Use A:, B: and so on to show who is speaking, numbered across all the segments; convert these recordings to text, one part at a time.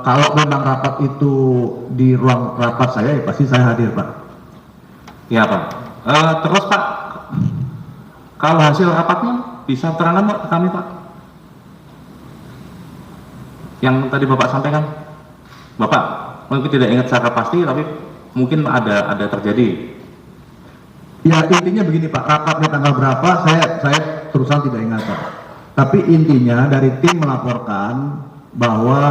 A: Kalau memang rapat itu di ruang rapat saya, ya pasti saya hadir, Pak.
B: Ya, Pak. Terus, Pak, kalau hasil rapatnya bisa terangkan, Pak, ke kami, Pak? Yang tadi Bapak sampaikan. Bapak mungkin tidak ingat secara pasti, tapi mungkin ada terjadi.
A: Ya, intinya begini, Pak. Rapatnya tanggal berapa, saya terusan tidak ingat, Pak. Tapi intinya dari tim melaporkan bahwa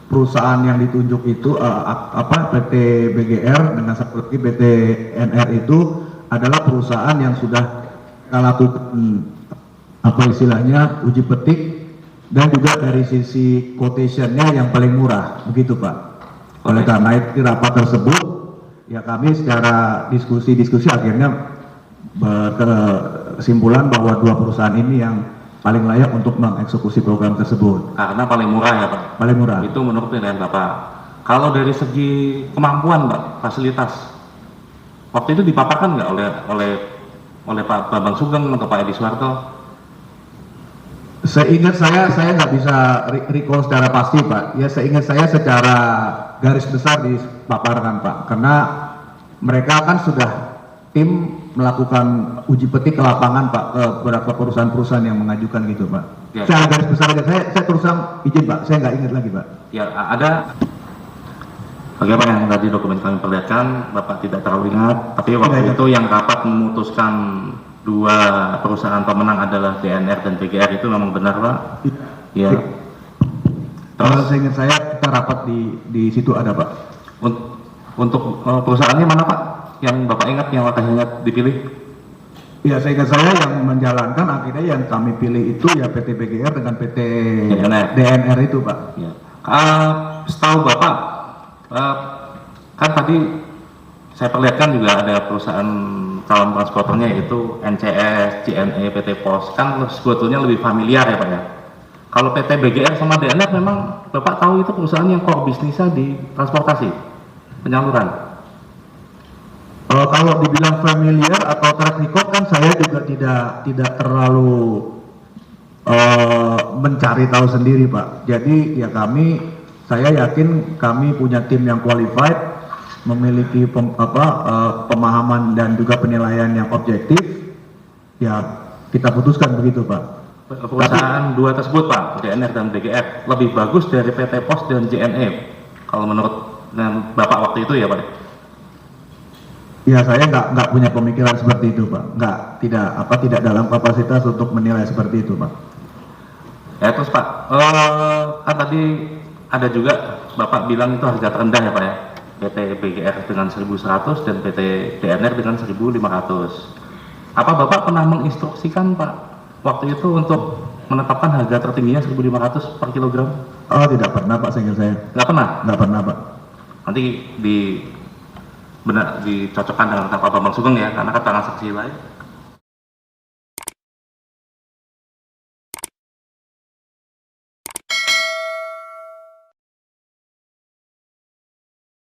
A: perusahaan yang ditunjuk itu PT BGR dengan satu lagi PT NR itu adalah perusahaan yang sudah kita lakukan istilahnya uji petik, dan juga dari sisi quotation-nya yang paling murah, begitu, Pak. Oleh karena itu rapat tersebut ya kami secara diskusi akhirnya berkesimpulan bahwa dua perusahaan ini yang paling layak untuk mengeksekusi program tersebut.
B: Karena paling murah ya, Pak?
A: Paling murah.
B: Itu menurut penilaian Bapak. Kalau dari segi kemampuan, Pak, fasilitas, waktu itu dipaparkan nggak oleh Pak Bambang Sugeng atau Pak Edi Suwarto?
A: Seingat saya nggak bisa recall secara pasti, Pak. Ya, seingat saya secara garis besar dipaparkan, Pak. Karena mereka kan sudah tim melakukan uji petik ke lapangan, Pak, ke beberapa perusahaan-perusahaan yang mengajukan gitu, Pak. Ya. Secara garis besar aja, saya terus izin, Pak, saya nggak ingat lagi, Pak.
B: Ya, ada. Bagaimana yang tadi dokumen kami perlihatkan, Bapak tidak terlalu ingat, tapi waktu itu yang rapat memutuskan dua perusahaan pemenang adalah DNR dan BGR itu memang benar, Pak? Iya. Ya.
A: Kalau saya ingat kita rapat di situ ada, Pak.
B: Untuk perusahaannya mana, Pak? Yang Bapak ingat, yang Bapak ingat dipilih?
A: Ya, saya ingat saya yang menjalankan akhirnya yang kami pilih itu ya PT BGR dengan PT DNR itu, Pak.
B: Ya. Setahu Bapak, kan tadi saya perlihatkan juga ada perusahaan calon transporternya yaitu NCS, JNE, PT POS, kan sebetulnya lebih familiar ya, Pak ya. Kalau PT BGR sama DNR memang Bapak tahu itu perusahaan yang core bisnisnya di transportasi, penyaluran.
A: Kalau dibilang familiar atau track record kan saya juga tidak terlalu mencari tahu sendiri, Pak. Jadi ya saya yakin kami punya tim yang qualified, memiliki pemahaman dan juga penilaian yang objektif. Ya kita putuskan begitu, Pak.
B: Perusahaan dua tersebut, Pak, DNR dan BGR, lebih bagus dari PT POS dan JNE kalau menurut Bapak waktu itu ya, Pak?
A: Ya, saya nggak punya pemikiran seperti itu, Pak. Tidak dalam kapasitas untuk menilai seperti itu, Pak.
B: Ya, terus Pak, kan tadi ada juga Bapak bilang itu harga terendah ya, Pak ya, PT BGR dengan 1.100 dan PT DNR dengan 1.500. Apa Bapak pernah menginstruksikan, Pak, waktu itu untuk menetapkan harga tertingginya 1.500 per kilogram?
A: Oh, tidak pernah, Pak, seingat saya.
B: Nggak pernah?
A: Nggak pernah, Pak.
B: Nanti dicocokkan dengan Pak Bambang Sugeng ya, karena keterangan saksi lain.